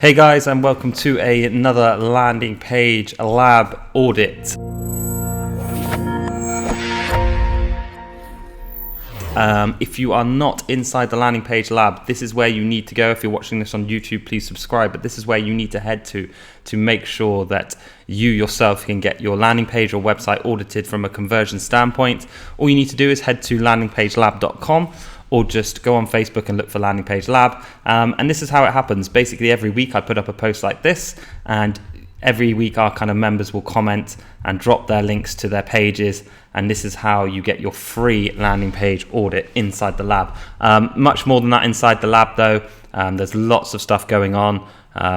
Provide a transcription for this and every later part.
Hey guys, and welcome to another landing page lab audit. If you are not inside the landing page lab, this is where you need to go. If you're watching this on YouTube, please subscribe, but this is where you need to head to make sure that you yourself can get your landing page or website audited from a conversion standpoint. All you need to do is head to landingpagelab.com or just go on Facebook and look for Landing Page Lab. And this is how it happens. Basically, every week I put up a post like this, and every week our kind of members will comment and drop their links to their pages, and this is how you get your free landing page audit inside the lab. Much more than that inside the lab though. There's lots of stuff going on.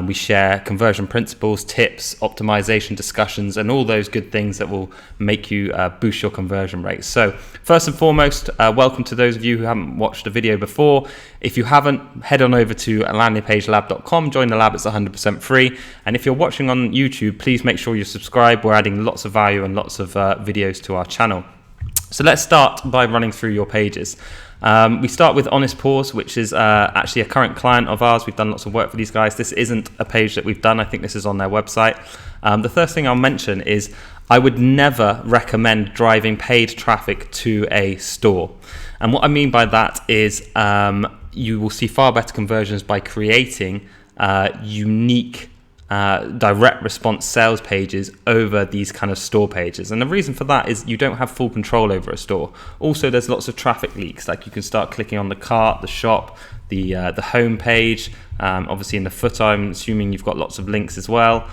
We share conversion principles, tips, optimization discussions, and all those good things that will make you boost your conversion rates. So first and foremost, welcome to those of you who haven't watched a video before. If you haven't, head on over to landingpagelab.com, join the lab, it's 100% free. And if you're watching on YouTube, please make sure you subscribe. We're adding lots of value and lots of videos to our channel. So let's start by running through your pages. We start with Honest Pause, which is actually a current client of ours. We've done lots of work for these guys. This isn't a page that we've done. I think this is on their website. The first thing I'll mention is I would never recommend driving paid traffic to a store. And what I mean by that is you will see far better conversions by creating unique direct response sales pages over these kind of store pages. And the reason for that is you don't have full control over a store. Also, there's lots of traffic leaks, like you can start clicking on the cart, the shop, the home page. Obviously in the footer, I'm assuming you've got lots of links as well.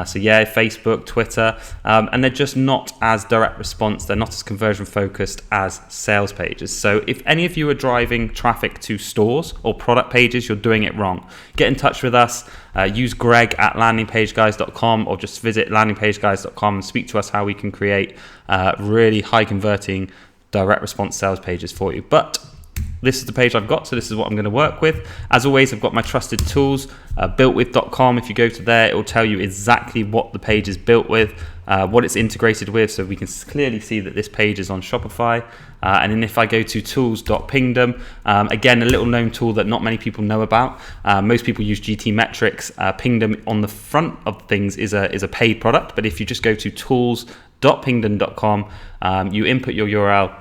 So yeah, Facebook, Twitter, and they're just not as direct response. They're not as conversion focused as sales pages. So if any of you are driving traffic to stores or product pages, you're doing it wrong. Get in touch with us. Use Greg at landingpageguys.com, or just visit landingpageguys.com and speak to us how we can create really high converting direct response sales pages for you. But this is the page I've got, so this is what I'm going to work with. As always, I've got my trusted tools, builtwith.com. If you go to there, it will tell you exactly what the page is built with, what it's integrated with, so we can clearly see that this page is on Shopify. And then if I go to tools.pingdom, again, a little known tool that not many people know about. Most people use GT metrics. Pingdom on the front of things is a paid product, but if you just go to tools.pingdom.com, you input your URL,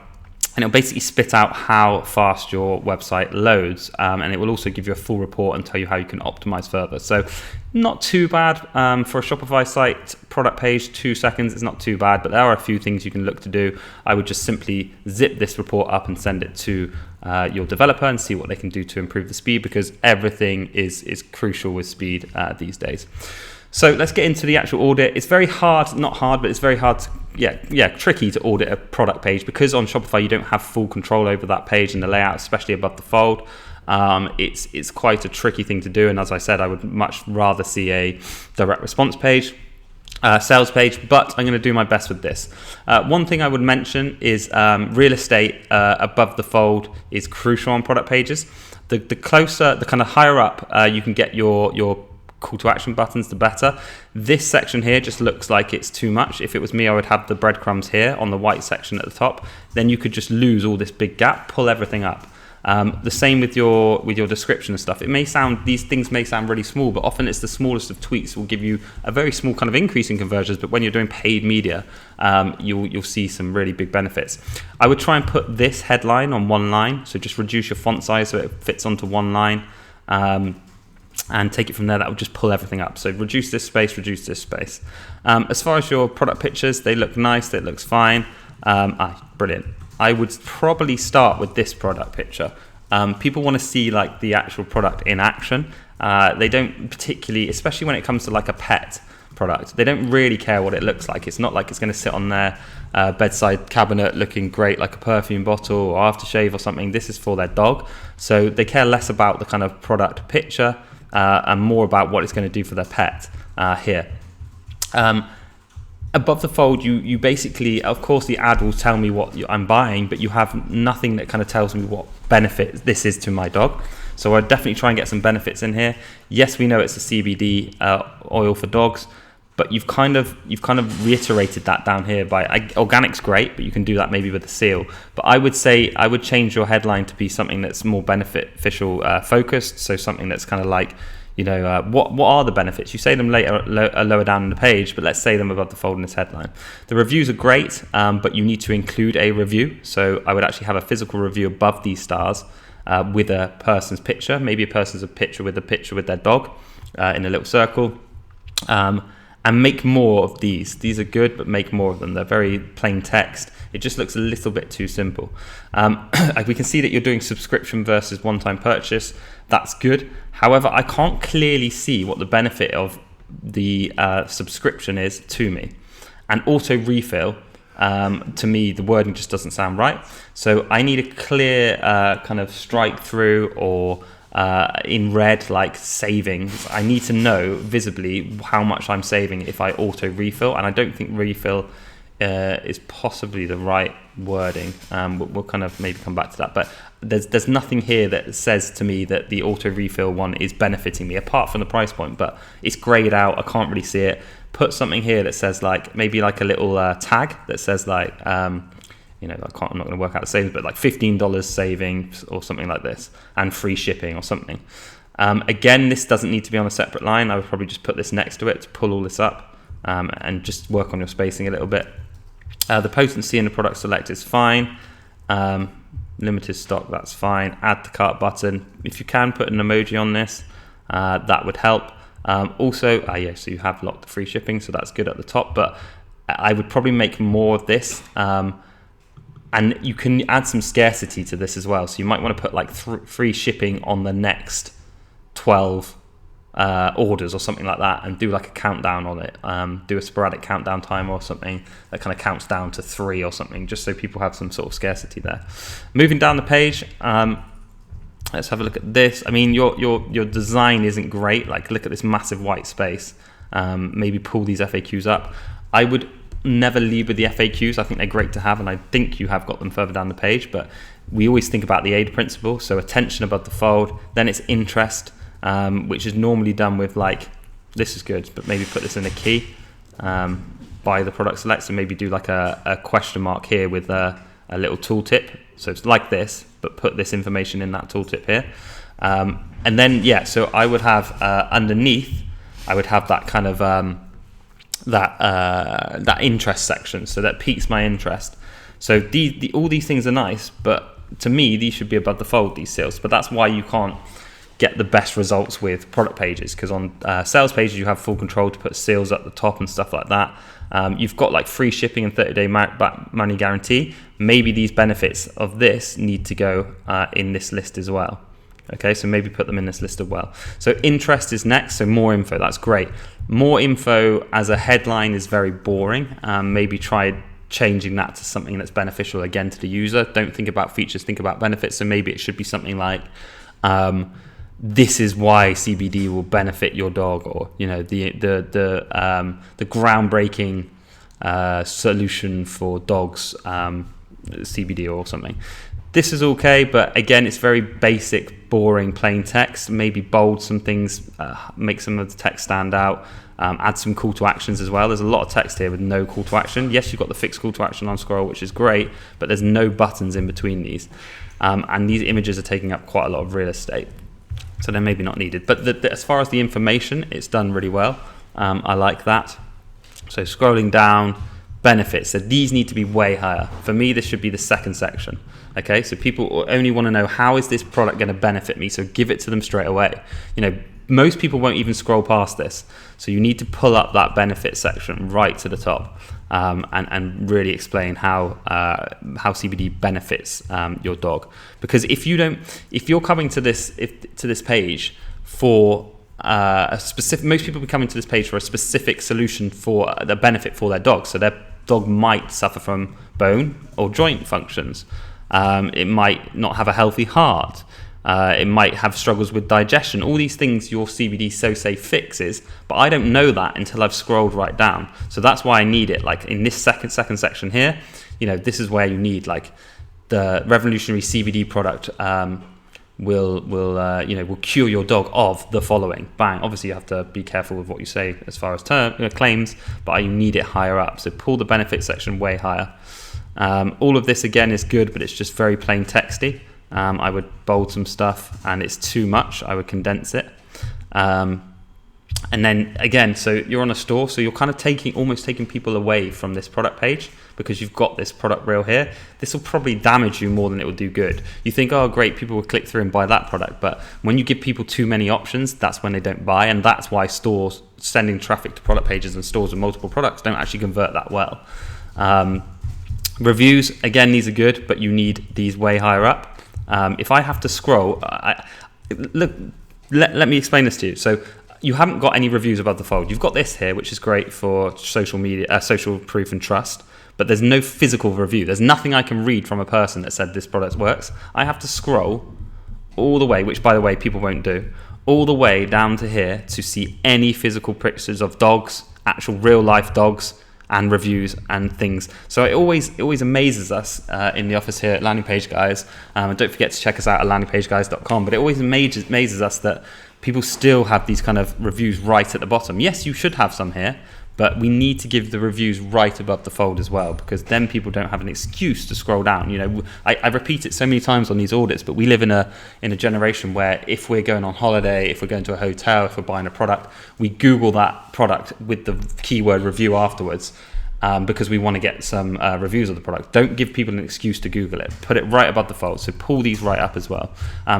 and it'll basically spit out how fast your website loads, and it will also give you a full report and tell you how you can optimize further. So not too bad for a Shopify site product page. 2 seconds is not too bad, but there are a few things you can look to do. I would just simply zip this report up and send it to your developer and see what they can do to improve the speed, because everything is crucial with speed these days. So let's get into the actual audit. It's very hard, not hard, but it's very hard tricky to audit a product page, because on Shopify you don't have full control over that page and the layout, especially above the fold. It's quite a tricky thing to do, and as I said, I would much rather see a direct response page, sales page, but I'm going to do my best with this. One thing I would mention is real estate above the fold is crucial on product pages. The closer, the kind of higher up you can get your call to action buttons, the better. This section here just looks like it's too much. If it was me, I would have the breadcrumbs here on the white section at the top. Then you could just lose all this big gap, pull everything up. The same with your description and stuff. These things may sound really small, but often it's the smallest of tweaks will give you a very small kind of increase in conversions. But when you're doing paid media, you'll see some really big benefits. I would try and put this headline on one line, so just reduce your font size so it fits onto one line. And take it from there. That will just pull everything up. So reduce this space, reduce this space. As far as your product pictures, they look nice, that looks fine. Brilliant. I would probably start with this product picture. People want to see like the actual product in action. They don't particularly, especially when it comes to like a pet product, they don't really care what it looks like. It's not like it's going to sit on their bedside cabinet looking great like a perfume bottle or aftershave or something. This is for their dog. So they care less about the kind of product picture and more about what it's going to do for their pet here. Above the fold, you basically, of course, the ad will tell me what I'm buying, but you have nothing that kind of tells me what benefit this is to my dog. So I'd definitely try and get some benefits in here. Yes, we know it's a CBD oil for dogs, but you've kind of reiterated that down here by organic's great, but you can do that maybe with a seal. But I would say I would change your headline to be something that's more beneficial focused. So something that's kind of like, what are the benefits? You say them lower down in the page, but let's say them above the fold in this headline. The reviews are great, but you need to include a review. So I would actually have a physical review above these stars with a person's picture. Maybe a person's picture with their dog in a little circle. And make more of these. These are good, but make more of them. They're very plain text. It just looks a little bit too simple. We can see that you're doing subscription versus one-time purchase. That's good. However, I can't clearly see what the benefit of the subscription is to me. And auto refill, to me, the wording just doesn't sound right. So I need a clear kind of strike through or in red, like savings. I need to know visibly how much I'm saving if I auto refill, and I don't think refill is possibly the right wording. We'll kind of maybe come back to that, but there's nothing here that says to me that the auto refill one is benefiting me apart from the price point, but it's grayed out. I can't really see it. Put something here that says maybe a little tag that says I'm not going to work out the savings, but like $15 savings or something like this, and free shipping or something. Again, this doesn't need to be on a separate line. I would probably just put this next to it to pull all this up and just work on your spacing a little bit. The potency in the product select is fine. Limited stock, that's fine. Add to cart button. If you can put an emoji on this, that would help. So you have locked the free shipping, so that's good at the top, but I would probably make more of this. And you can add some scarcity to this as well. So you might want to put free shipping on the next 12 orders or something like that, and do a countdown on it. Do a sporadic countdown timer or something that kind of counts down to 3 or something, just so people have some sort of scarcity there. Moving down the page, let's have a look at this. I mean, your design isn't great. Look at this massive white space. Maybe pull these FAQs up. I would never lead with the FAQs. I think they're great to have, and I think you have got them further down the page, but we always think about the AID principle. So attention above the fold, then it's interest, which is normally done with this is good, but maybe put this in a key by the product select. So maybe do a question mark here with a little tooltip. So it's like this, but put this information in that tooltip here. And then, so I would have underneath, I would have that kind of that interest section, so that piques my interest. So all these things are nice, but to me these should be above the fold, these sales. But that's why you can't get the best results with product pages, because on sales pages you have full control to put sales at the top and stuff like that. You've got free shipping and 30-day money guarantee. Maybe these benefits of this need to go in this list as well. Okay, so maybe put them in this list as well. So interest is next, so more info, that's great. More info as a headline is very boring. Maybe try changing that to something that's beneficial again to the user. Don't think about features, think about benefits. So maybe it should be something like, this is why CBD will benefit your dog, or the groundbreaking solution for dogs, CBD or something. This is okay, but again, it's very basic, boring, plain text. Maybe bold some things, make some of the text stand out, add some call to actions as well. There's a lot of text here with no call to action. Yes, you've got the fixed call to action on scroll, which is great, but there's no buttons in between these. And these images are taking up quite a lot of real estate, so they're maybe not needed. But as far as the information, it's done really well. I like that. So scrolling down, benefits. So these need to be way higher. For me, this should be the second section. Okay, so people only want to know, how is this product going to benefit me? So give it to them straight away. Most people won't even scroll past this. So you need to pull up that benefit section right to the top, and really explain how CBD benefits your dog. Because if you're coming to this page for a specific, most people will be coming to this page for a specific solution for the benefit for their dog. So their dog might suffer from bone or joint functions. It might not have a healthy heart. It might have struggles with digestion. All these things your CBD so-say fixes, but I don't know that until I've scrolled right down. So that's why I need it. In this second section here, this is where you need the revolutionary CBD product will cure your dog of the following. Bang. Obviously, you have to be careful with what you say as far as claims, but you need it higher up. So pull the benefit section way higher. All of this again is good, but it's just very plain texty. I would bold some stuff, and it's too much. I would condense it. And then again, so you're on a store, so you're kind of almost taking people away from this product page because you've got this product reel here. This will probably damage you more than it will do good. You think, oh great, people will click through and buy that product, but when you give people too many options, that's when they don't buy, and that's why stores sending traffic to product pages and stores with multiple products don't actually convert that well. Reviews, again, these are good, but you need these way higher up. If I have to scroll, let me explain this to you. So you haven't got any reviews above the fold. You've got this here, which is great for social media, social proof and trust, but there's no physical review. There's nothing I can read from a person that said this product works. I have to scroll all the way, which by the way, people won't do, all the way down to here to see any physical pictures of dogs, actual real life dogs, and reviews and things. So it always amazes us in the office here at Landing Page Guys. And don't forget to check us out at landingpageguys.com. But it always amazes us that people still have these kind of reviews right at the bottom. Yes, you should have some here, but we need to give the reviews right above the fold as well, because then people don't have an excuse to scroll down. You know, I repeat it so many times on these audits, but we live in a generation where if we're going on holiday, if we're going to a hotel, if we're buying a product, we Google that product with the keyword review afterwards. Because we want to get some reviews of the product. Don't give people an excuse to Google it. Put it right above the fold. So pull these right up as well.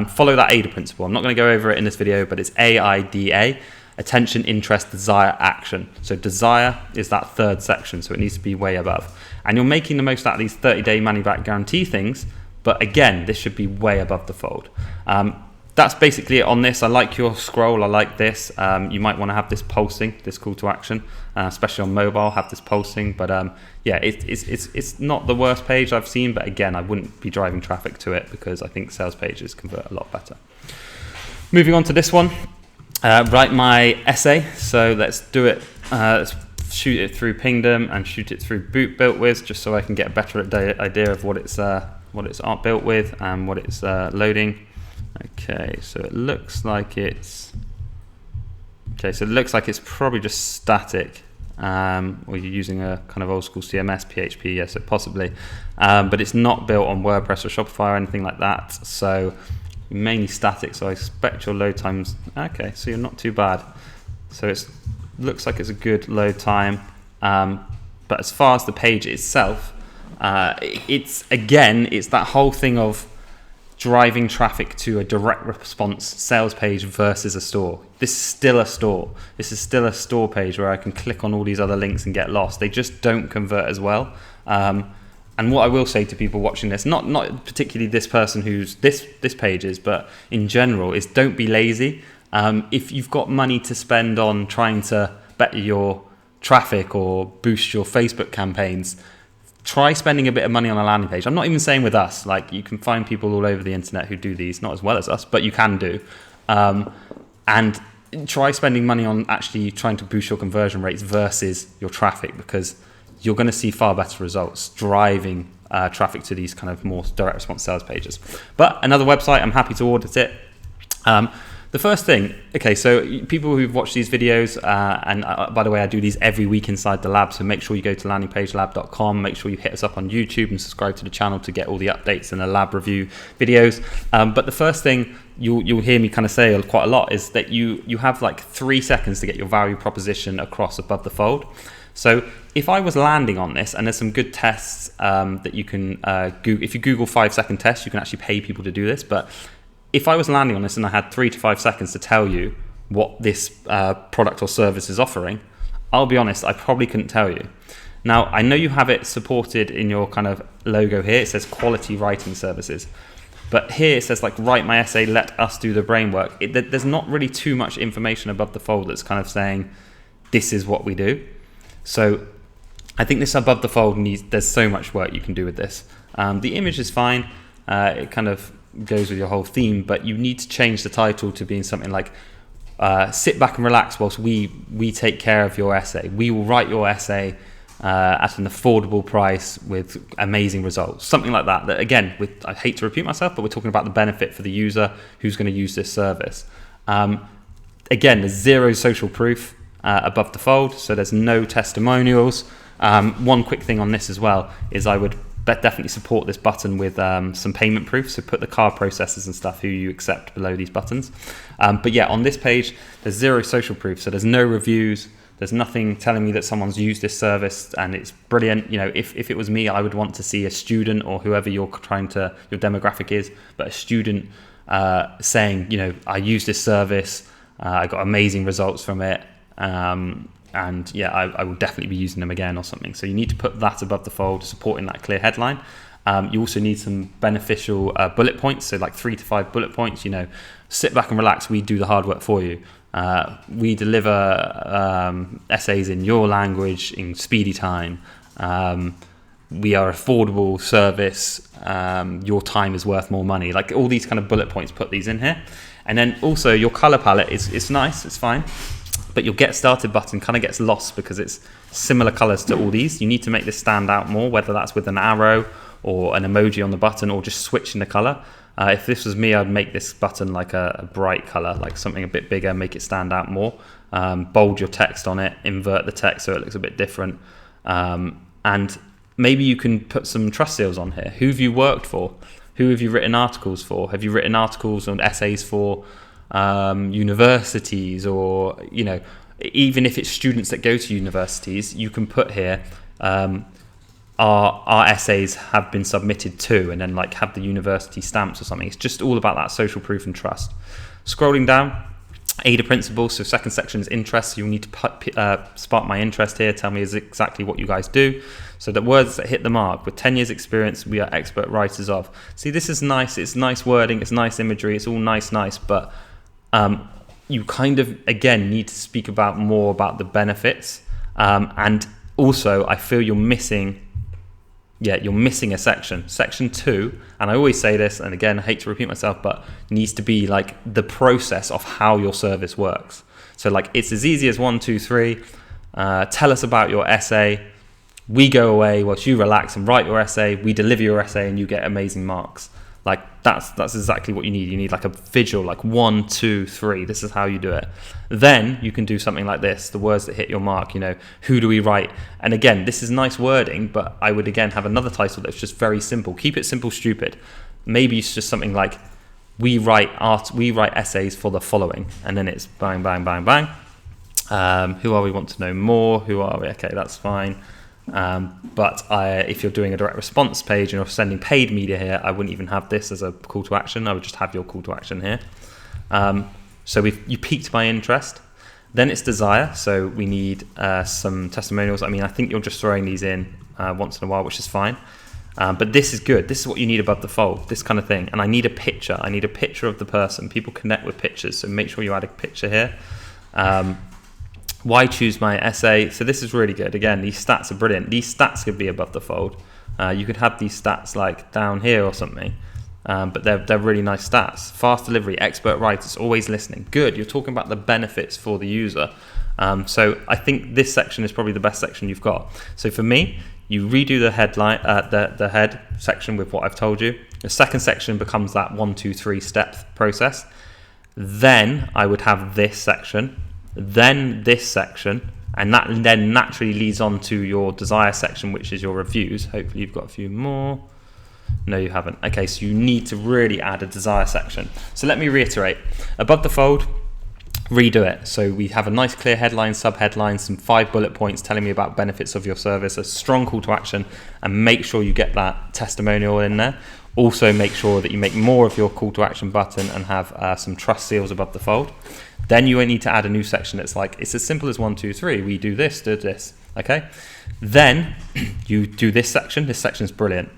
Follow that AIDA principle. I'm not going to go over it in this video, but it's AIDA, attention, interest, desire, action. So desire is that third section, so it needs to be way above. And you're making the most out of these 30-day money-back guarantee things, but again, this should be way above the fold. That's basically it on this. I like your scroll. I like this. You might want to have this pulsing, this call to action, especially on mobile, have this pulsing. But yeah, it's not the worst page I've seen, but again, I wouldn't be driving traffic to it because I think sales pages convert a lot better. Moving on to this one, write my essay. So let's do it. Let's shoot it through Pingdom and shoot it through Built With, just so I can get a better idea of what it's built with and what it's loading. Okay, so it looks like it's probably just static, or you're using a kind of old school CMS, PHP, yes, possibly, but it's not built on WordPress or Shopify or anything like that, so mainly static, so I expect your load times, okay, so you're not too bad. So it looks like it's a good load time, but as far as the page itself, it's that whole thing of driving traffic to a direct response sales page versus a store. This is still a store. This is still a store page where I can click on all these other links and get lost. They just don't convert as well. And what I will say to people watching this, not particularly this person who's this page is, but in general, is don't be lazy. If you've got money to spend on trying to better your traffic or boost your Facebook campaigns, try spending a bit of money on a landing page. I'm not even saying with us, like you can find people all over the internet who do these, not as well as us, but you can do. And try spending money on actually trying to boost your conversion rates versus your traffic, because you're going to see far better results driving traffic to these kind of more direct response sales pages. But another website, I'm happy to audit it. The first thing, okay, so people who've watched these videos, and by the way, I do these every week inside the lab, so make sure you go to landingpagelab.com, make sure you hit us up on YouTube and subscribe to the channel to get all the updates and the lab review videos. But the first thing you'll hear me kind of say quite a lot is that you have like 3 seconds to get your value proposition across above the fold. So if I was landing on this, and there's some good tests that you can Google, if you Google 5-second tests, you can actually pay people to do this, but if I was landing on this and I had 3 to 5 seconds to tell you what this product or service is offering, I'll be honest, I probably couldn't tell you. Now, I know you have it supported in your kind of logo here. It says quality writing services. But here it says like, write my essay, let us do the brain work. There's not really too much information above the fold that's kind of saying, this is what we do. So I think this above the fold there's so much work you can do with this. The image is fine. It kind of goes with your whole theme, but you need to change the title to being something like sit back and relax whilst we take care of your essay. We will write your essay at an affordable price with amazing results, something like that. That again, I hate to repeat myself, but we're talking about the benefit for the user who's going to use this service. Again, there's zero social proof above the fold, so there's no testimonials. One quick thing on this as well is I would definitely support this button with some payment proof. So put the card processors and stuff who you accept below these buttons. But yeah, on this page, there's 0 social proof. So there's no reviews. There's nothing telling me that someone's used this service and it's brilliant. You know, if it was me, I would want to see a student or whoever your demographic is, but a student saying, you know, I used this service, I got amazing results from it. And yeah, I will definitely be using them again or something. So you need to put that above the fold, supporting that clear headline. You also need some beneficial bullet points, so like 3 to 5 bullet points. You know, sit back and relax. We do the hard work for you. We deliver essays in your language in speedy time. We are affordable service. Your time is worth more money. Like all these kind of bullet points, put these in here. And then also your color palette is nice, it's fine. But your get started button kind of gets lost because it's similar colors to all these. You need to make this stand out more, whether that's with an arrow or an emoji on the button or just switching the color. If this was me, I'd make this button like a bright color, like something a bit bigger, make it stand out more. Bold your text on it, invert the text so it looks a bit different. And maybe you can put some trust seals on here. Who have you worked for? Who have you written articles for? Have you written articles and essays for universities, or, you know, even if it's students that go to universities, you can put here our essays have been submitted to, and then like have the university stamps or something. It's just all about that social proof and trust. Scrolling down, AIDA principles. So second section is interest. So you'll need to spark my interest here. Tell me exactly what you guys do. So the words that hit the mark: with 10 years experience, we are expert writers of. See, this is nice. It's nice wording. It's nice imagery. It's all nice, but you kind of, again, need to speak more about the benefits. And also, I feel you're missing a section 2, and I always say this, and again, I hate to repeat myself, but needs to be like the process of how your service works. So like, it's as easy as 1, 2, 3, tell us about your essay, we go away whilst you relax and write your essay, we deliver your essay and you get amazing marks. Like that's exactly what you need. You need like a visual, like 1, 2, 3. This is how you do it. Then you can do something like this: the words that hit your mark. You know, who do we write? And again, this is nice wording, but I would again have another title that's just very simple. Keep it simple, stupid. Maybe it's just something like we write essays for the following, and then it's bang, bang, bang, bang. Who are we? Want to know more? Who are we? Okay, that's fine. But if you're doing a direct response page and you're sending paid media here, I wouldn't even have this as a call to action. I would just have your call to action here. So you piqued my interest. Then it's desire. So we need some testimonials. I mean, I think you're just throwing these in once in a while, which is fine. But this is good. This is what you need above the fold, this kind of thing. And I need a picture. I need a picture of the person. People connect with pictures, so make sure you add a picture here. Why choose my essay? So this is really good. Again, these stats are brilliant. These stats could be above the fold. You could have these stats like down here or something, but they're really nice stats. Fast delivery, expert writers, always listening. Good. You're talking about the benefits for the user. So I think this section is probably the best section you've got. So for me, you redo the headline, the head section with what I've told you. The second section becomes that 1, 2, 3 step process. Then I would have this section, then this section, and that then naturally leads on to your desire section, which is your reviews. Hopefully you've got a few more. No, you haven't. Okay, so you need to really add a desire section. So let me reiterate. Above the fold, redo it. So we have a nice clear headline, sub-headline, some 5 bullet points telling me about benefits of your service, a strong call to action, and make sure you get that testimonial in there. Also make sure that you make more of your call to action button and have some trust seals above the fold. Then you need to add a new section that's like, it's as simple as 1, 2, 3. We do this, do this, okay? Then you do this section. This section is brilliant.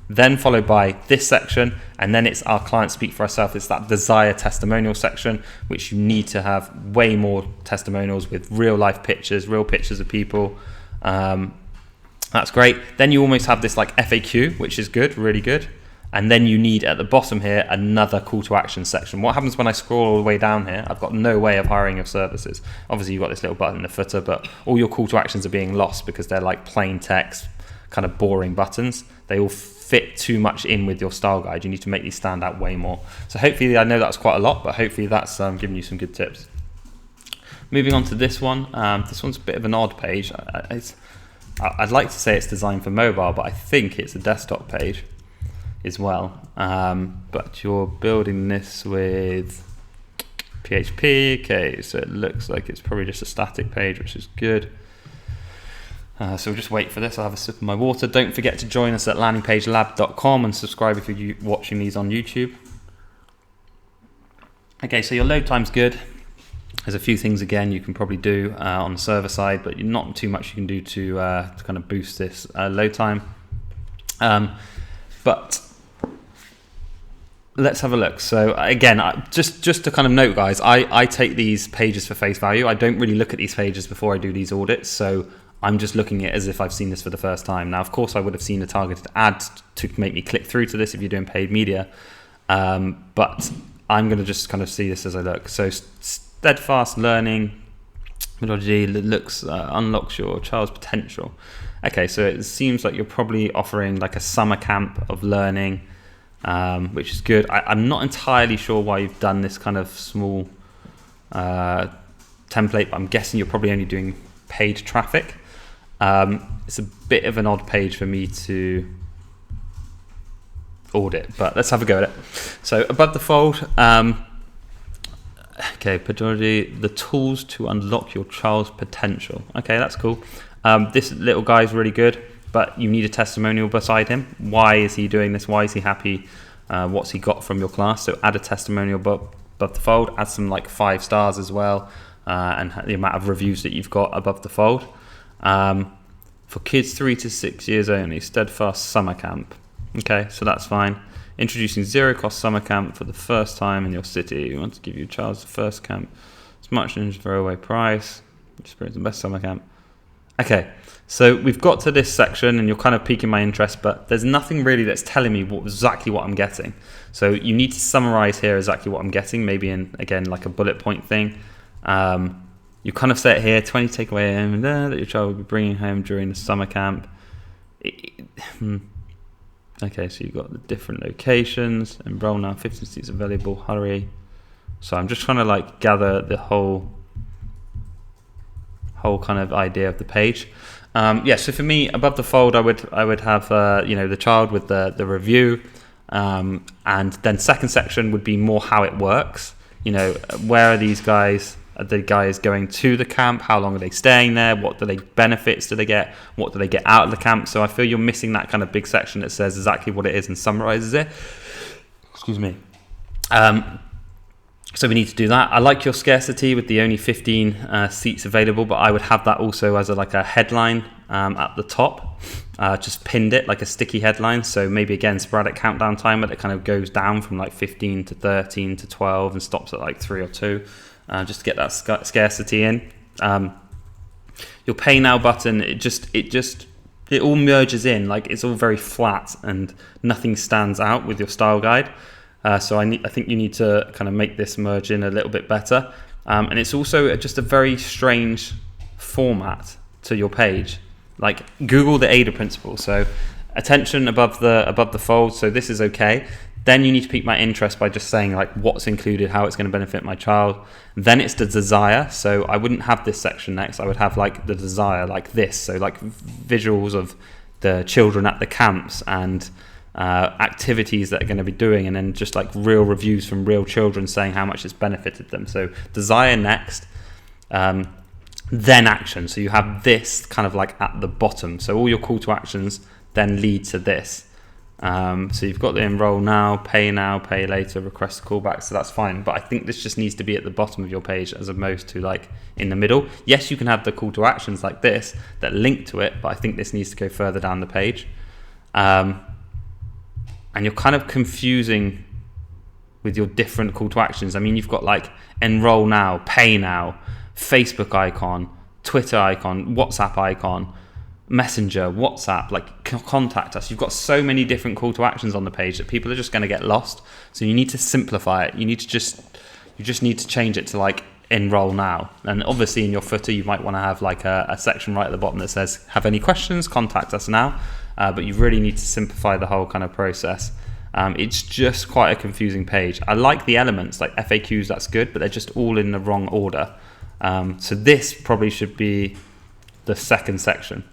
Then followed by this section, and then it's our client speak for ourselves. It's that desire testimonial section, which you need to have way more testimonials with real life pictures, real pictures of people. That's great. Then you almost have this like FAQ, which is good, really good. And then you need at the bottom here another call to action section. What happens when I scroll all the way down here? I've got no way of hiring your services. Obviously you've got this little button in the footer, but all your call to actions are being lost because they're like plain text, kind of boring buttons. They all fit too much in with your style guide. You need to make these stand out way more. So hopefully, I know that's quite a lot, but hopefully that's giving you some good tips. Moving on to this one. This one's a bit of an odd page. I'd like to say it's designed for mobile, but I think it's a desktop page as well. But you're building this with PHP. Okay, so it looks like it's probably just a static page, which is good. So we'll just wait for this. I'll have a sip of my water. Don't forget to join us at landingpagelab.com and subscribe if you're watching these on YouTube. Okay, so your load time's good. There's a few things again you can probably do on the server side, but not too much you can do to kind of boost this load time. But let's have a look. So again, just to kind of note, guys, I take these pages for face value. I don't really look at these pages before I do these audits, so I'm just looking at it as if I've seen this for the first time. Now, of course, I would have seen a targeted ad to make me click through to this if you're doing paid media, but I'm going to just kind of see this as I look. So steadfast learning methodology looks unlocks your child's potential. Okay, so it seems like you're probably offering like a summer camp of learning, which is good. I'm not entirely sure why you've done this kind of small template, but I'm guessing you're probably only doing paid traffic. It's a bit of an odd page for me to audit, but let's have a go at it. So above the fold, okay, pedagogy, the tools to unlock your child's potential. Okay, that's cool. This little guy's really good, but you need a testimonial beside him. Why is he doing this? Why is he happy? What's he got from your class? So add a testimonial above the fold, add some like 5 stars as well, and the amount of reviews that you've got above the fold. For kids 3 to 6 years only, steadfast summer camp. Okay, so that's fine. Introducing zero-cost summer camp for the first time in your city. We want to give your child's first camp. It's much in throwaway price. Experience the best summer camp. Okay, so we've got to this section and you're kind of piquing my interest, but there's nothing really that's telling me exactly what I'm getting. So you need to summarize here exactly what I'm getting, maybe in, again, like a bullet point thing. You kind of say it here, 20 takeaway home that your child will be bringing home during the summer camp. Okay, so you've got the different locations. Enroll now, 15 seats available, hurry. So I'm just trying to like gather the whole kind of idea of the page. Yeah, so for me, above the fold, I would have the child with the review, and then second section would be more how it works. Where are these guys? Are the guys going to the camp? How long are they staying there? What benefits do they get? What do they get out of the camp? So I feel you're missing that kind of big section that says exactly what it is and summarizes it. Excuse me. So we need to do that. I like your scarcity with the only 15 seats available, but I would have that also as a headline at the top. Just pinned it like a sticky headline. So maybe again, sporadic countdown timer that kind of goes down from like 15 to 13 to 12 and stops at like 3 or 2. Just to get that scarcity in. Your pay now button, it all merges in, like it's all very flat and nothing stands out with your style guide. So I think you need to kind of make this merge in a little bit better. And it's also just a very strange format to your page. Like Google the AIDA principle. So attention above the fold. So this is okay. Then you need to pique my interest by just saying like what's included, how it's going to benefit my child. Then it's the desire. So I wouldn't have this section next. I would have like the desire like this. So like visuals of the children at the camps and activities that are going to be doing, and then just like real reviews from real children saying how much it's benefited them. So desire next, then action. So you have this kind of like at the bottom. So all your call to actions then lead to this. So you've got the enroll now, pay later, request a callback. So that's fine. But I think this just needs to be at the bottom of your page as opposed to like in the middle. Yes, you can have the call to actions like this that link to it, but I think this needs to go further down the page. And you're kind of confusing with your different call to actions. I mean, you've got like enroll now, pay now, Facebook icon, Twitter icon, WhatsApp icon, Messenger, WhatsApp, like contact us. You've got so many different call to actions on the page that people are just going to get lost. So you need to simplify it. You just need to change it to like enroll now. And obviously in your footer, you might want to have like a section right at the bottom that says, have any questions, contact us now. But you really need to simplify the whole kind of process. It's just quite a confusing page. I like the elements like FAQs, that's good, but they're just all in the wrong order. So this probably should be the second section.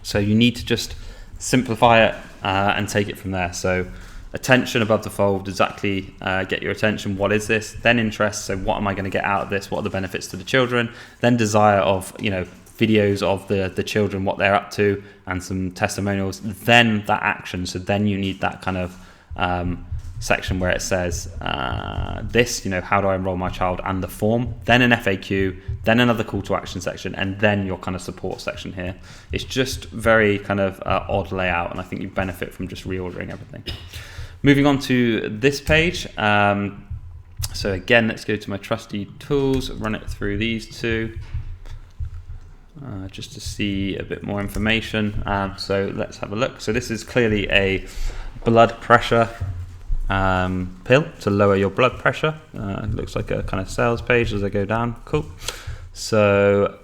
So you need to just simplify it and take it from there. So attention above the fold, exactly, get your attention. What is this? Then interest. So what am I going to get out of this? What are the benefits to the children? Then desire of, videos of the children, what they're up to, and some testimonials. Then that action. So then you need that kind of section where it says this, how do I enroll my child, and the form, then an FAQ, then another call to action section, and then your kind of support section here. It's just very kind of odd layout, and I think you benefit from just reordering everything. Moving on to this page. So again, let's go to my trusty tools, run it through these two. Just to see a bit more information. So let's have a look. So this is clearly a blood pressure pill to lower your blood pressure. It looks like a kind of sales page as I go down. Cool. So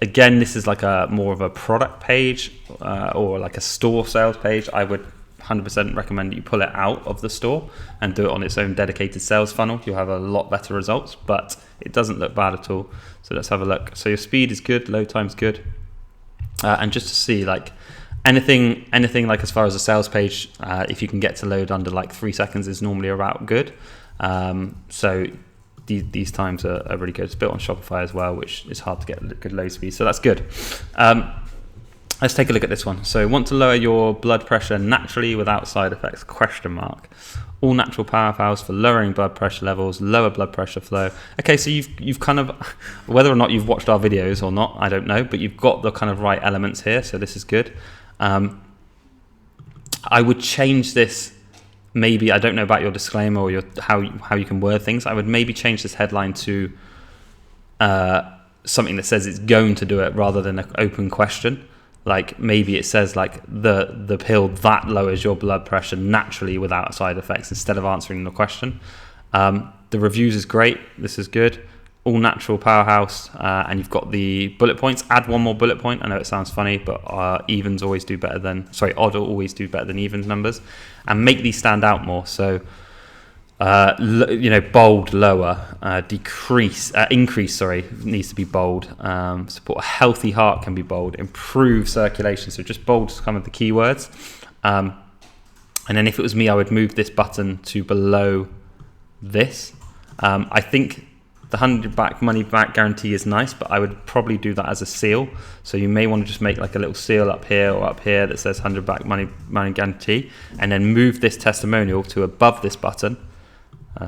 again, this is like a more of a product page or like a store sales page. I would 100% recommend that you pull it out of the store and do it on its own dedicated sales funnel. You'll have a lot better results, but it doesn't look bad at all. So let's have a look. So your speed is good, load time's good, and just to see like anything like as far as a sales page, if you can get to load under like 3 seconds is normally about good. So these times are really good. It's built on Shopify as well, which is hard to get good load speed, so that's good. Let's take a look at this one. So want to lower your blood pressure naturally without side effects, ? All natural powerhouse for lowering blood pressure levels, lower blood pressure flow. Okay, so you've kind of, whether or not you've watched our videos or not, I don't know, but you've got the kind of right elements here, so this is good. I would change this, maybe, I don't know about your disclaimer or how you can word things. I would maybe change this headline to something that says it's going to do it rather than an open question. Like maybe it says like the pill that lowers your blood pressure naturally without side effects, instead of answering the question. The reviews is great. This is good. All natural powerhouse, and you've got the bullet points. Add one more bullet point. I know it sounds funny, but evens always do better than, odd always do better than evens numbers, and make these stand out more. So bold, lower, increase, needs to be bold. Support a healthy heart can be bold. Improve circulation, so just bold some of the keywords. And then if it was me, I would move this button to below this. I think the 100 money back guarantee is nice, but I would probably do that as a seal. So you may want to just make like a little seal up here or up here that says 100 back money guarantee, and then move this testimonial to above this button.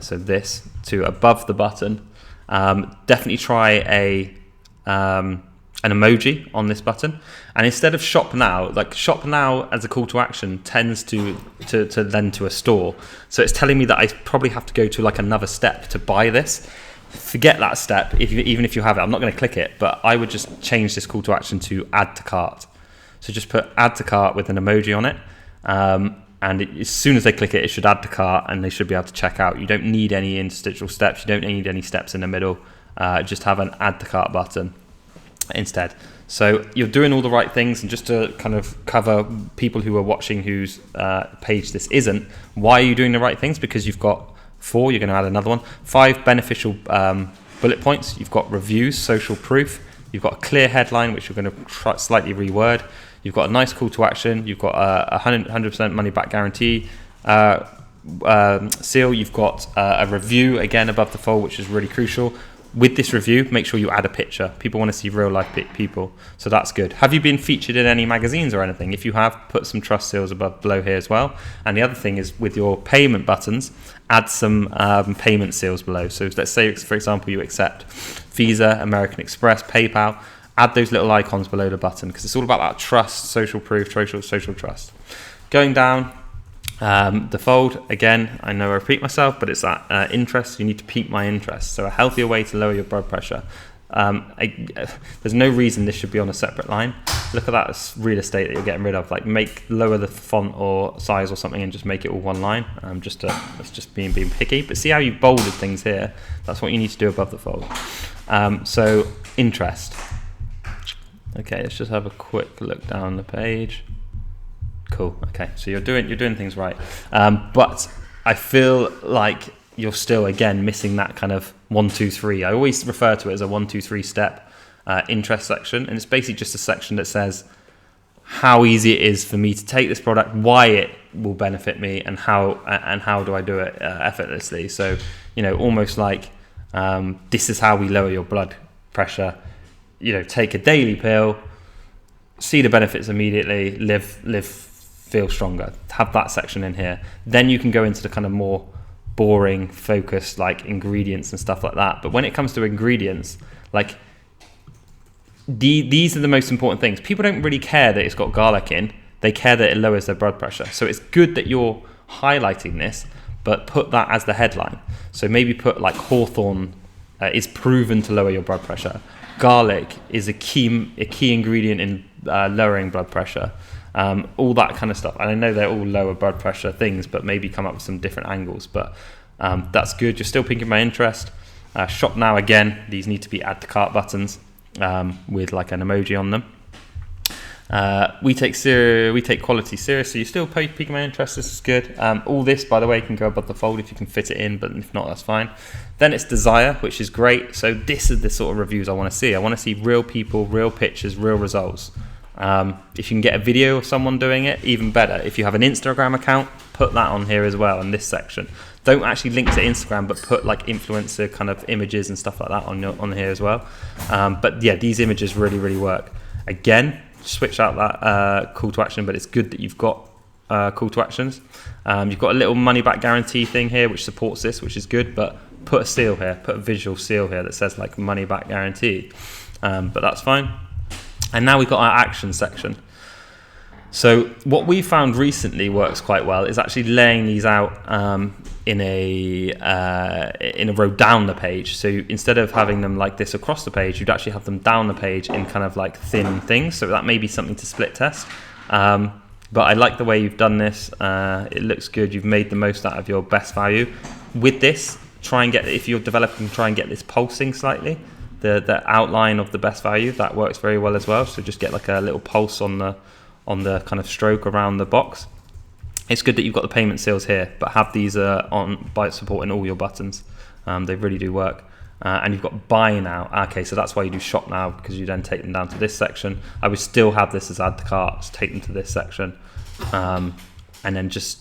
So this to above the button. Definitely try an emoji on this button, and instead of shop now, like shop now as a call to action tends to then to a store. So it's telling me that I probably have to go to like another step to buy this. Forget that step. Even if you have it, I'm not going to click it, but I would just change this call to action to add to cart. So just put add to cart with an emoji on it. As soon as they click it, it should add to cart and they should be able to check out. You don't need any interstitial steps. You don't need any steps in the middle. Just have an add to cart button instead. So you're doing all the right things. And just to kind of cover people who are watching whose page this isn't, why are you doing the right things? Because you've got 4, you're going to add another one. 5 beneficial bullet points. You've got reviews, social proof. You've got a clear headline, which you're going to slightly reword. You've got a nice call to action. You've got a 100% money back guarantee seal. You've got a review again above the fold, which is really crucial. With this review, make sure you add a picture. People want to see real life people, so that's good. Have you been featured in any magazines or anything? If you have, put some trust seals below here as well. And the other thing is with your payment buttons, add some payment seals below. So let's say, for example, you accept Visa, American Express, PayPal. Add those little icons below the button, because it's all about that trust, social proof, social trust. Going down the fold, again, I know I repeat myself, but it's that interest. You need to pique my interest. So a healthier way to lower your blood pressure. There's no reason this should be on a separate line. Look at that real estate that you're getting rid of. Like lower the font or size or something and just make it all one line. That's just being picky. But see how you bolded things here? That's what you need to do above the fold. So interest. Okay, let's just have a quick look down the page. Cool. Okay, so you're doing things right, but I feel like you're still again missing that kind of 1, 2, 3. I always refer to it as a 1, 2, 3 step interest section, and it's basically just a section that says how easy it is for me to take this product, why it will benefit me, and how do I do it effortlessly. So, almost like this is how we lower your blood pressure. Take a daily pill, see the benefits immediately, feel stronger. Have that section in here. Then you can go into the kind of more boring, focused, like ingredients and stuff like that. But when it comes to ingredients, like these are the most important things. People don't really care that it's got garlic in. They care that it lowers their blood pressure. So it's good that you're highlighting this, but put that as the headline. So maybe put like hawthorn is proven to lower your blood pressure. Garlic is a key ingredient in lowering blood pressure. All that kind of stuff. And I know they're all lower blood pressure things, but maybe come up with some different angles. But that's good. You're still piquing my interest. Shop now again. These need to be add to cart buttons with like an emoji on them. We take quality serious, so you're still piquing my interest. This is good. All this, by the way, can go above the fold if you can fit it in, but if not, that's fine. Then it's desire, which is great. So this is the sort of reviews I want to see. I want to see real people, real pictures, real results. If you can get a video of someone doing it, even better. If you have an Instagram account, put that on here as well in this section. Don't actually link to Instagram, but put like influencer kind of images and stuff like that on here as well. But yeah, these images really, really work. Again, switch out that call to action, but it's good that you've got call to actions. You've got a little money back guarantee thing here which supports this, which is good, but put a seal here, put a visual seal here that says like money back guarantee, but that's fine. And now we've got our action section. So what we found recently works quite well is actually laying these out in a row down the page. So instead of having them like this across the page, you'd actually have them down the page in kind of like thin things. So that may be something to split test. But I like the way you've done this. It looks good. You've made the most out of your best value. With this, if you're developing, try and get this pulsing slightly. The outline of the best value, that works very well as well. So just get like a little pulse on the kind of stroke around the box. It's good that you've got the payment seals here, but have these on by supporting all your buttons. They really do work. And you've got buy now. Okay, so that's why you do shop now, because you then take them down to this section. I would still have this as add to cart, take them to this section. And then just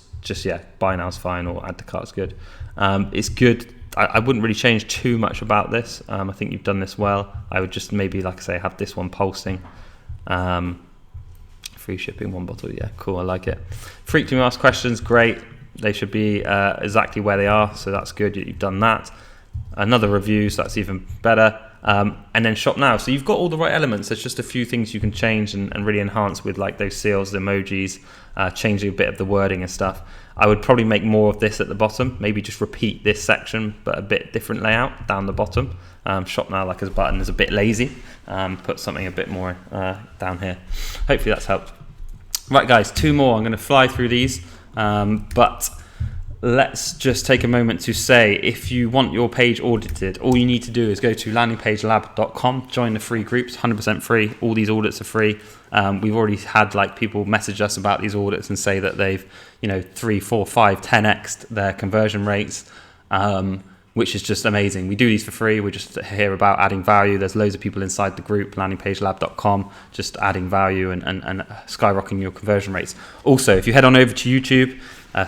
buy now is fine, or add to cart is good. It's good. I wouldn't really change too much about this. I think you've done this well. I would just maybe, like I say, have this one pulsing. Free shipping, one bottle. Yeah, cool. I like it. Frequently asked questions, great. They should be exactly where they are, so that's good. You've done that. Another review, so that's even better. And then shop now. So you've got all the right elements. There's just a few things you can change and really enhance with like those seals, the emojis, changing a bit of the wording and stuff. I would probably make more of this at the bottom. Maybe just repeat this section, but a bit different layout down the bottom. Shop now like as a button is a bit lazy. Put something a bit more down here. Hopefully that's helped. Right guys, 2 more. I'm going to fly through these, but let's just take a moment to say, if you want your page audited, all you need to do is go to landingpagelab.com, join the free groups, 100% free. All these audits are free. We've already had like people message us about these audits and say that they've 3, 4, 5, 10x'd their conversion rates, which is just amazing. We do these for free. We're just here about adding value. There's loads of people inside the group, landingpagelab.com, just adding value and skyrocketing your conversion rates. Also, if you head on over to YouTube,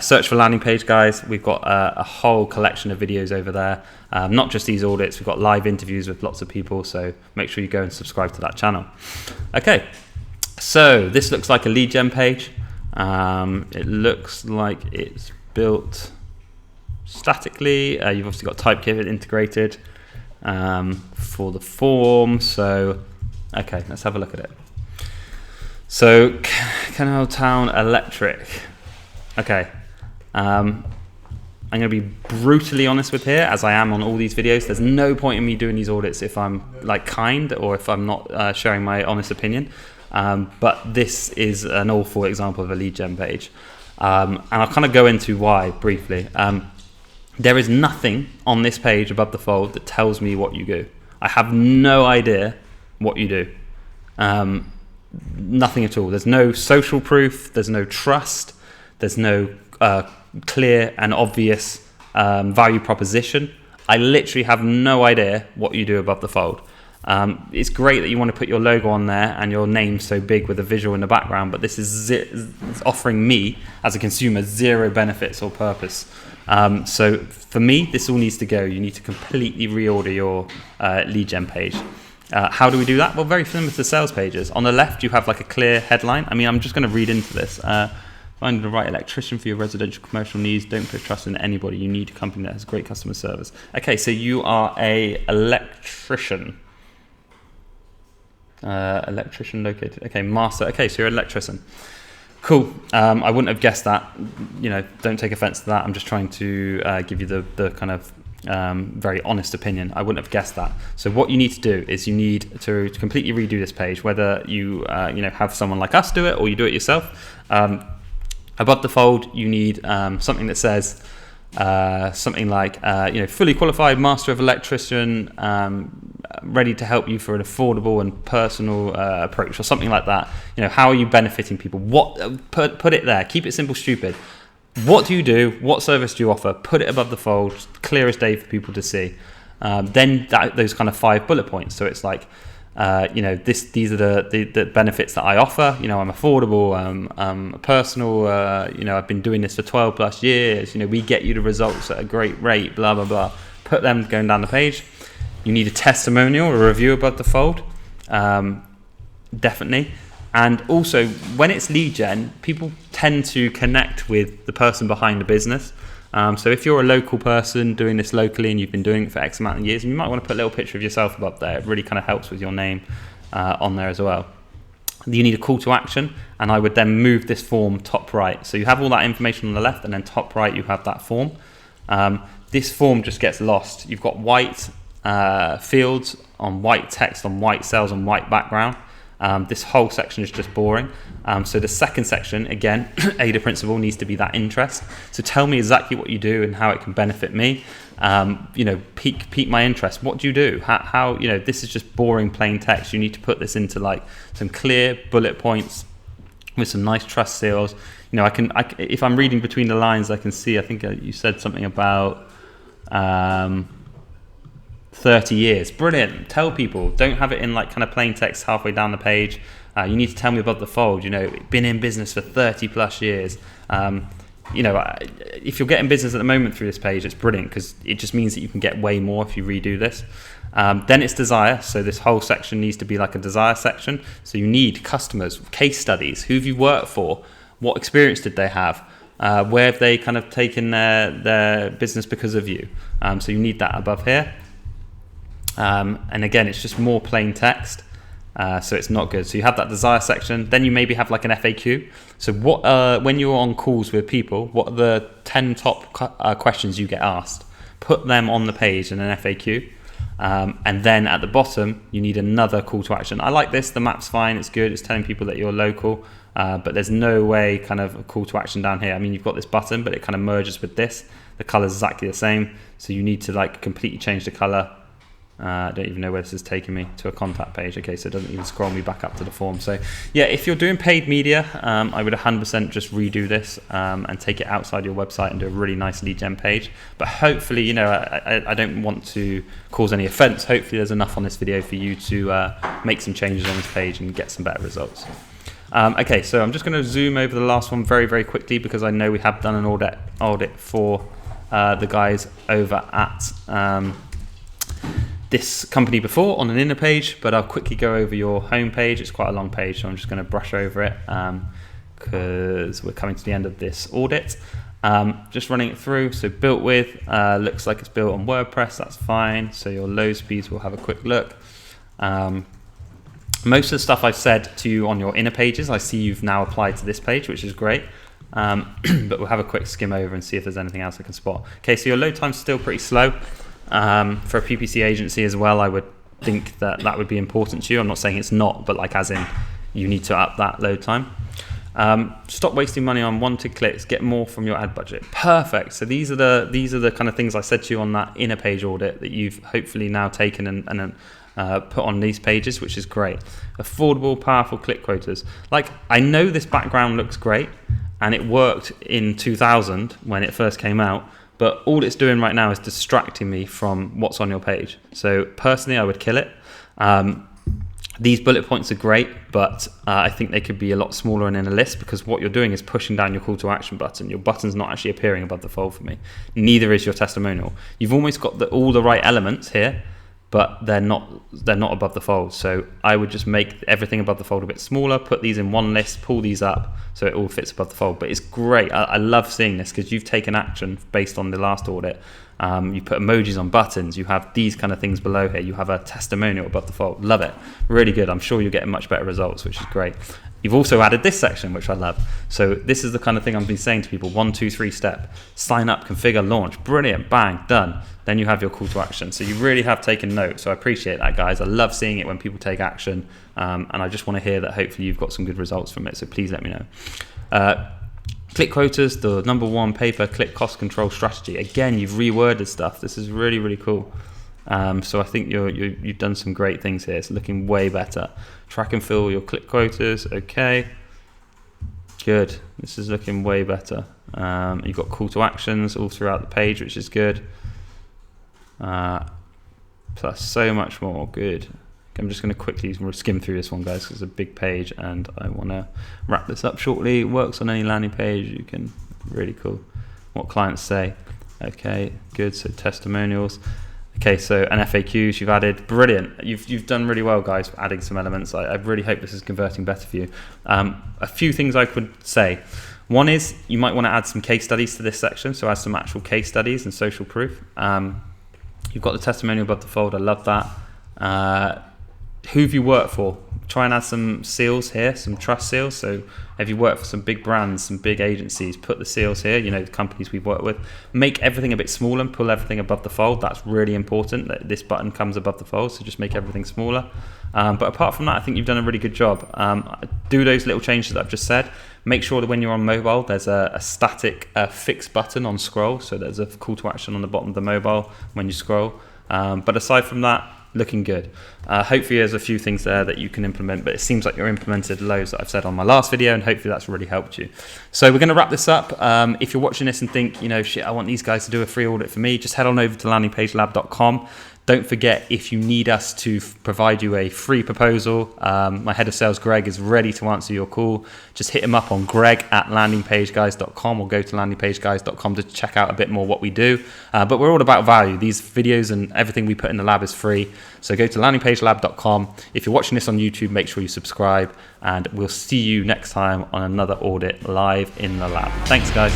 search for Landing Page Guys. We've got a whole collection of videos over there. Not just these audits. We've got live interviews with lots of people. So make sure you go and subscribe to that channel. Okay, so this looks like a lead gen page. It looks like it's built statically. You've obviously got Typekit integrated for the form. So, okay, let's have a look at it. So, Canal Town Electric. Okay, I'm going to be brutally honest with here, as I am on all these videos. There's no point in me doing these audits if I'm like kind, or if I'm not sharing my honest opinion. But this is an awful example of a lead gen page. And I'll kind of go into why briefly. There is nothing on this page above the fold that tells me what you do. I have no idea what you do. Nothing at all. There's no social proof. There's no trust. There's no clear and obvious value proposition. I literally have no idea what you do above the fold. It's great that you want to put your logo on there and your name so big with a visual in the background, but this is it's offering me as a consumer zero benefits or purpose. So for me, this all needs to go. You need to completely reorder your lead gen page. How do we do that? Well, very similar to sales pages. On the left, you have like a clear headline. I mean, I'm just going to read into this. Find the right electrician for your residential commercial needs. Don't put trust in anybody. You need a company that has great customer service. Okay, so you are a electrician. Electrician located. Okay, master. Okay, so you're an electrician. Cool. I wouldn't have guessed that. Don't take offense to that. I'm just trying to give you the kind of very honest opinion. I wouldn't have guessed that. So what you need to do is you need to completely redo this page, whether you have someone like us do it or you do it yourself. Above the fold, you need something that says something like fully qualified master of electrician, ready to help you for an affordable and personal approach, or something like that. How are you benefiting people? Put it there. Keep it simple, stupid. What do you do? What service do you offer? Put it above the fold, clear as day for people to see. Then those kind of 5 bullet points. So it's like, these are the benefits that I offer. I'm affordable. I'm personal. I've been doing this for 12 plus years. We get you the results at a great rate. Blah blah blah. Put them going down the page. You need a testimonial, a review above the fold, definitely. And also, when it's lead gen, people tend to connect with the person behind the business. So if you're a local person doing this locally and you've been doing it for X amount of years, you might want to put a little picture of yourself above there. It really kind of helps with your name on there as well. You need a call to action, and I would then move this form top right. So you have all that information on the left, and then top right you have that form. This form just gets lost. You've got white fields on white text on white cells on white background. This whole section is just boring. So the second section, again, ADA principle needs to be that interest. So tell me exactly what you do and how it can benefit me. Pique my interest. What do you do? How this is just boring plain text. You need to put this into like some clear bullet points with some nice trust seals. I can if I'm reading between the lines, I can see. I think you said something about 30 years. Brilliant. Tell people. Don't have it in like kind of plain text halfway down the page. You need to tell me above the fold. Been in business for 30 plus years. If you're getting business at the moment through this page, it's brilliant because it just means that you can get way more if you redo this. Then it's desire. So this whole section needs to be like a desire section. So you need customers, case studies. Who have you worked for? What experience did they have? Where have they kind of taken their business because of you? So you need that above here. And again, it's just more plain text. So it's not good. So you have that desire section. Then you maybe have like an FAQ. So when you're on calls with people, what are the 10 top questions you get asked? Put them on the page in an FAQ. And then at the bottom, you need another call to action. I like this. The map's fine. It's good. It's telling people that you're local. But there's no way kind of a call to action down here. I mean, you've got this button, but it kind of merges with this. The color is exactly the same. So you need to like completely change the color. I don't even know where this is taking me to a contact page. Okay, so it doesn't even scroll me back up to the form. So yeah, if you're doing paid media, I would 100% just redo this and take it outside your website and do a really nice lead gen page. But hopefully, I don't want to cause any offense. Hopefully there's enough on this video for you to make some changes on this page and get some better results. Okay, so I'm just going to zoom over the last one very, very quickly because I know we have done an audit for the guys over at this company before on an inner page, but I'll quickly go over your home page. It's quite a long page, so I'm just going to brush over it because we're coming to the end of this audit. Just running it through. So built with, looks like it's built on WordPress. That's fine. So your load speeds, we'll have a quick look. Most of the stuff I've said to you on your inner pages, I see you've now applied to this page, which is great. But we'll have a quick skim over and see if there's anything else I can spot. Okay, so your load time's still pretty slow. For a PPC agency as well, I would think that would be important to you. I'm not saying it's not, but like as in you need to up that load time. Stop wasting money on wanted clicks, get more from your ad budget. Perfect. So these are the kind of things I said to you on that inner page audit that you've hopefully now taken and put on these pages, which is great. Affordable, powerful click quotas. Like, I know this background looks great and it worked in 2000 when it first came out, but all it's doing right now is distracting me from what's on your page. So personally, I would kill it. These bullet points are great, but I think they could be a lot smaller and in a list, because what you're doing is pushing down your call to action button. Your button's not actually appearing above the fold for me. Neither is your testimonial. You've almost got all the right elements here, but they're not above the fold. So I would just make everything above the fold a bit smaller, put these in one list, pull these up so it all fits above the fold. But it's great. I love seeing this, because you've taken action based on the last audit. You put emojis on buttons, you have these kind of things below here, you have a testimonial above the fold. Love it. Really good. I'm sure you're getting much better results, which is great. You've also added this section, which I love. So this is the kind of thing I've been saying to people: 1, 2, 3 step. Sign up, configure, launch. Brilliant. Bang, done. Then you have your call to action. So you really have taken note. So I appreciate that, guys. I love seeing it when people take action. And I just want to hear that hopefully you've got some good results from it. So please let me know. Click quotas, the number 1 pay-per-click cost control strategy. Again, you've reworded stuff. This is really, really cool. So I think you've done some great things here. It's looking way better. Track and fill your click quotas. Okay, good. This is looking way better. You've got call to actions all throughout the page, which is good. Plus so much more. Good. I'm just going to quickly skim through this one, guys, because it's a big page and I want to wrap this up shortly. It works on any landing page. You can, really cool. What clients say. Okay, good. So testimonials. Okay, so and FAQs you've added. Brilliant. You've done really well, guys, for adding some elements. I really hope this is converting better for you. A few things I could say. One is you might want to add some case studies to this section. So add some actual case studies and social proof. You've got the testimonial above the fold. I love that. Who have you worked for? Try and add some seals here, some trust seals. So if you work for some big brands, some big agencies, put the seals here, the companies we've worked with. Make everything a bit smaller and pull everything above the fold. That's really important, that this button comes above the fold, so just make everything smaller. But apart from that, I think you've done a really good job. Do those little changes that I've just said. Make sure that when you're on mobile, there's a static fixed button on scroll, so there's a call to action on the bottom of the mobile when you scroll. But aside from that, looking good. Hopefully there's a few things there that you can implement, but it seems like you're implemented loads that I've said on my last video, and hopefully that's really helped you. So we're going to wrap this up. If you're watching this and think, shit, I want these guys to do a free audit for me, just head on over to landingpagelab.com. Don't forget, if you need us to provide you a free proposal, my head of sales, Greg, is ready to answer your call. Just hit him up on greg@landingpageguys.com or go to landingpageguys.com to check out a bit more what we do. But we're all about value. These videos and everything we put in the lab is free. So go to landingpagelab.com. If you're watching this on YouTube, make sure you subscribe, and we'll see you next time on another audit live in the lab. Thanks, guys.